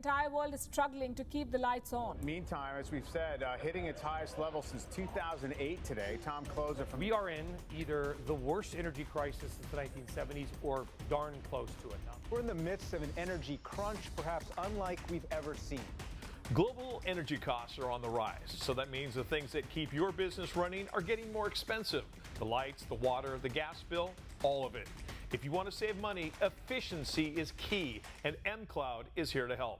The entire world is struggling to keep the lights on. Meantime, as we've said, hitting its highest level since 2008 today. Tom Closer from... We are in either the worst energy crisis since the 1970s or darn close to it now. We're in the midst of an energy crunch, perhaps unlike we've ever seen. Global energy costs are on the rise, so that means the things that keep your business running are getting more expensive. The lights, the water, the gas bill, all of it. If you want to save money, efficiency is key, and mCloud is here to help.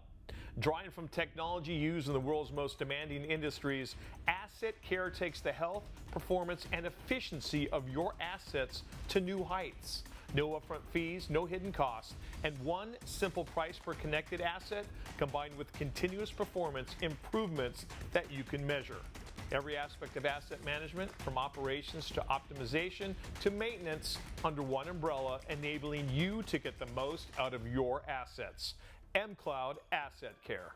Drawing from technology used in the world's most demanding industries, Asset Care takes the health, performance, and efficiency of your assets to new heights. No upfront fees, no hidden costs, and one simple price per connected asset combined with continuous performance improvements that you can measure. Every aspect of asset management, from operations to optimization to maintenance, under one umbrella, enabling you to get the most out of your assets. mCloud Asset Care.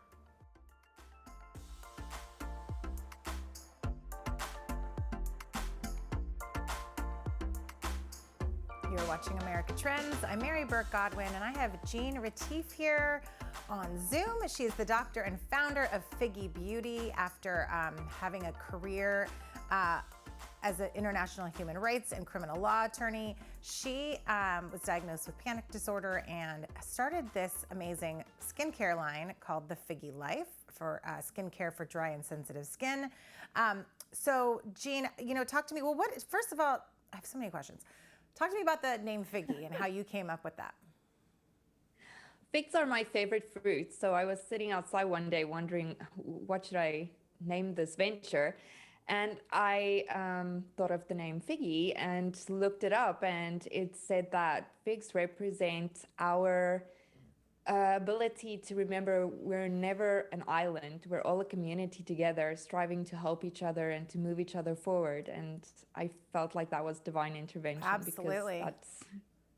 You're watching America Trends. I'm Mary Burt-Godwin, and I have Jeanne Retief here on Zoom. She's the doctor and founder of Figgy Beauty after having a career as an international human rights and criminal law attorney. She was diagnosed with panic disorder and started this amazing skincare line called the Figgy Life for skincare for dry and sensitive skin. So Jeanne, talk to me. Well, first of all, I have so many questions. Talk to me about the name Figgy and how you came up with that. Figs are my favorite fruit. So I was sitting outside one day wondering, what should I name this venture? And I thought of the name Figgy and looked it up, and it said that figs represent our ability to remember we're never an island. We're all a community together, striving to help each other and to move each other forward. And I felt like that was divine intervention. Absolutely.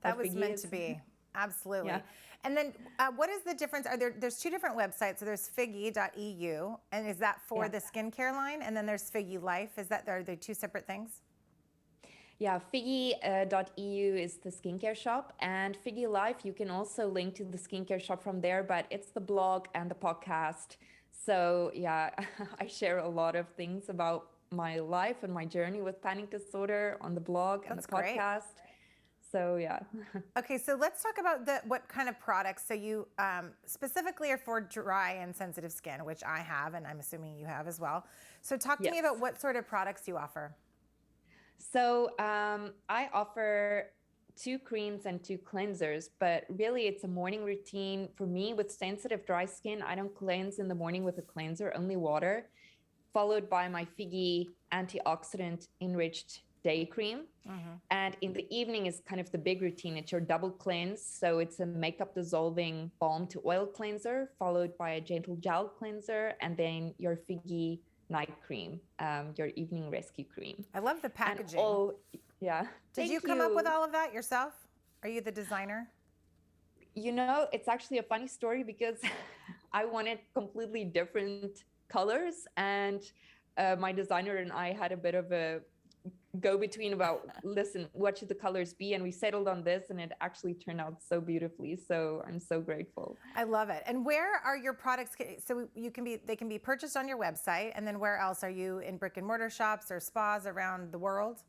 That was meant to be. Absolutely. Yeah. And then what is the difference? There's two different websites. So there's figgy.eu, and is that for the skincare line? And then there's Figgy Life. Are they two separate things? Yeah, Figgy.eu is the skincare shop, and Figgy Life, you can also link to the skincare shop from there, but it's the blog and the podcast. So yeah, I share a lot of things about my life and my journey with panic disorder on the blog and the podcast. Great. So yeah. Okay, so let's talk about what kind of products. So you specifically are for dry and sensitive skin, which I have, and I'm assuming you have as well. So talk to me about what sort of products you offer. So I offer 2 creams and 2 cleansers, but really it's a morning routine. For me, with sensitive dry skin, I don't cleanse in the morning with a cleanser, only water, followed by my Figgy antioxidant enriched day cream. And in the evening is kind of the big routine. It's your double cleanse. So it's a makeup dissolving balm to oil cleanser, followed by a gentle gel cleanser, and then your Figgy night cream, your evening rescue cream. I love the packaging. Did you come up with all of that yourself? Are you the designer? It's actually a funny story because I wanted completely different colors, and my designer and I had a bit of a go-between about, listen, what should the colors be? And we settled on this, and it actually turned out so beautifully. So I'm so grateful. I love it. And where are your products? So they can be purchased on your website. And then where else? Are you in brick and mortar shops or spas around the world?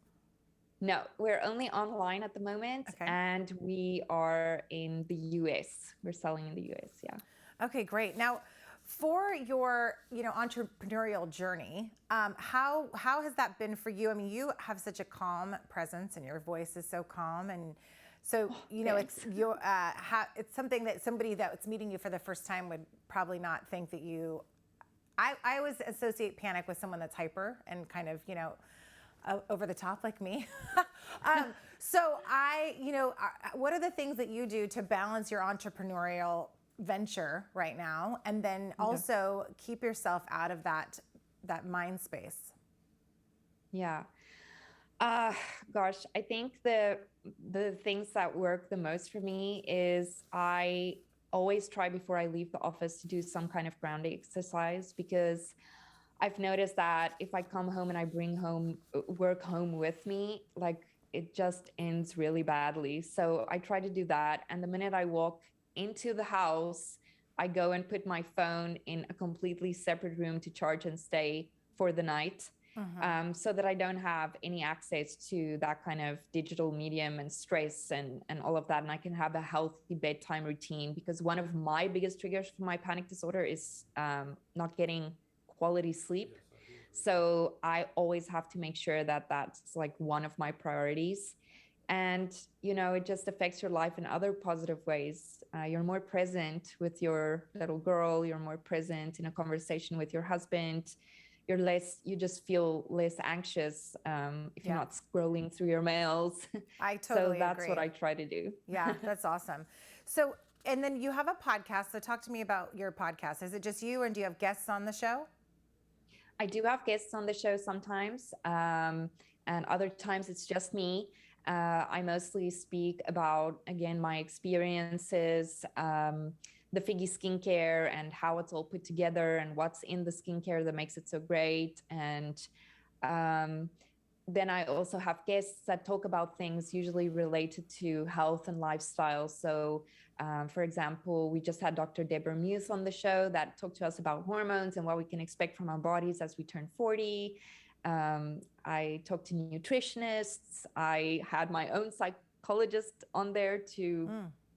No, we're only online at the moment. Okay. And we are in the US. We're selling in the US, yeah. Okay, great. Now, for your entrepreneurial journey, how has that been for you? I mean, you have such a calm presence, and your voice is so calm, and so it's something that somebody that's meeting you for the first time would probably not think that you. I always associate panic with someone that's hyper and kind of over the top like me. What are the things that you do to balance your entrepreneurial venture right now, and then also keep yourself out of that mind space? Yeah. Gosh, I think the things that work the most for me is I always try before I leave the office to do some kind of grounding exercise, because I've noticed that if I come home and I bring work home with me, like it just ends really badly. So I try to do that. And the minute I walk into the house, I go and put my phone in a completely separate room to charge and stay for the night. So that I don't have any access to that kind of digital medium and stress and all of that. And I can have a healthy bedtime routine, because one of my biggest triggers for my panic disorder is not getting quality sleep. So I always have to make sure that that's like one of my priorities. And, you know, it just affects your life in other positive ways. You're more present with your little girl. You're more present in a conversation with your husband. You just feel less anxious if you're not scrolling through your mails. I totally So that's agree. what I try to do. Yeah, that's awesome. So, and then you have a podcast. So talk to me about your podcast. Is it just you, and do you have guests on the show? I do have guests on the show sometimes, and other times it's just me. I mostly speak about, again, my experiences, the Figgy skincare and how it's all put together and what's in the skincare that makes it so great. And then I also have guests that talk about things usually related to health and lifestyle. So, for example, we just had Dr. Deborah Muse on the show that talked to us about hormones and what we can expect from our bodies as we turn 40. I talked to nutritionists. I had my own psychologist on there to,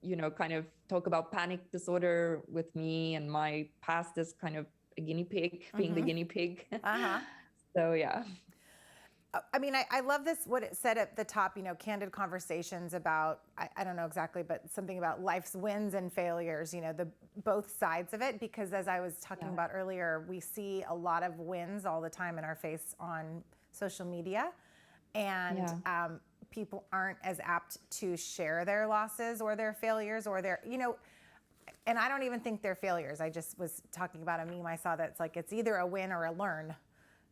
you know, kind of talk about panic disorder with me and my past as kind of a guinea pig, being the guinea pig. So, yeah. I mean, I love this, what it said at the top, you know, candid conversations about, I don't know exactly, but something about life's wins and failures, you know, the both sides of it, because as I was talking about earlier, we see a lot of wins all the time in our face on social media, and people aren't as apt to share their losses or their failures or their, you know, and I don't even think they're failures. I just was talking about a meme I saw that's like, it's either a win or a learn,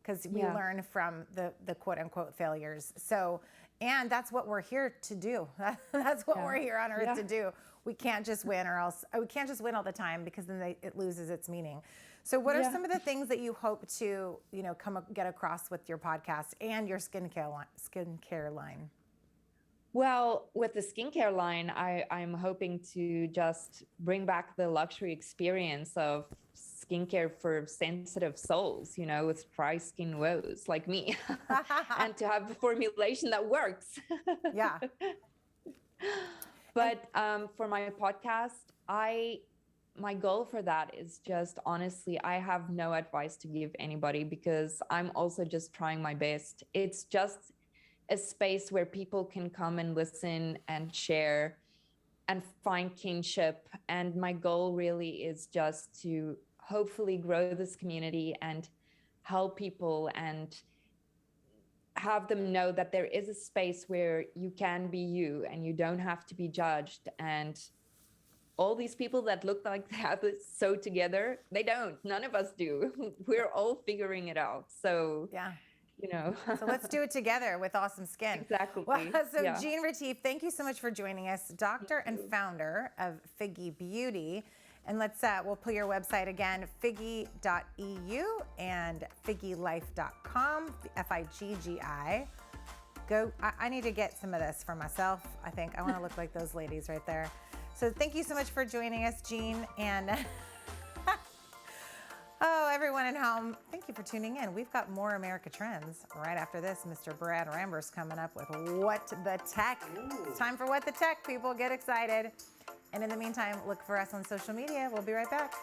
because we learn from the quote unquote failures. So, and that's what we're here to do. That's what we're here on earth to do. We can't just win, or else we can't just win all the time, because then it loses its meaning. So what are some of the things that you hope to, you know, get across with your podcast and your skincare line? Well, with the skincare line, I'm hoping to just bring back the luxury experience of skincare for sensitive souls, you know, with dry skin woes like me, and to have a formulation that works. Yeah. But for my podcast, my goal for that is just, honestly, I have no advice to give anybody, because I'm also just trying my best. It's just a space where people can come and listen and share and find kinship. And my goal really is just to hopefully grow this community and help people and have them know that there is a space where you can be you and you don't have to be judged. And all these people that look like they have it so together, they don't. None of us do. We're all figuring it out. So yeah. You know. So let's do it together with awesome skin. Exactly. Well, so Jeanne Retief, thank you so much for joining us, doctor and founder of Figgy Beauty. And let's, we'll put your website again, figgy.eu and figgylife.com, Figgi. Go, I need to get some of this for myself. I think I want to look like those ladies right there. So thank you so much for joining us, Jeanne. And oh, everyone at home, thank you for tuning in. We've got more America Trends right after this. Mr. Brad Ramber's coming up with What the Tech. It's time for What the Tech, people. Get excited. And in the meantime, look for us on social media. We'll be right back.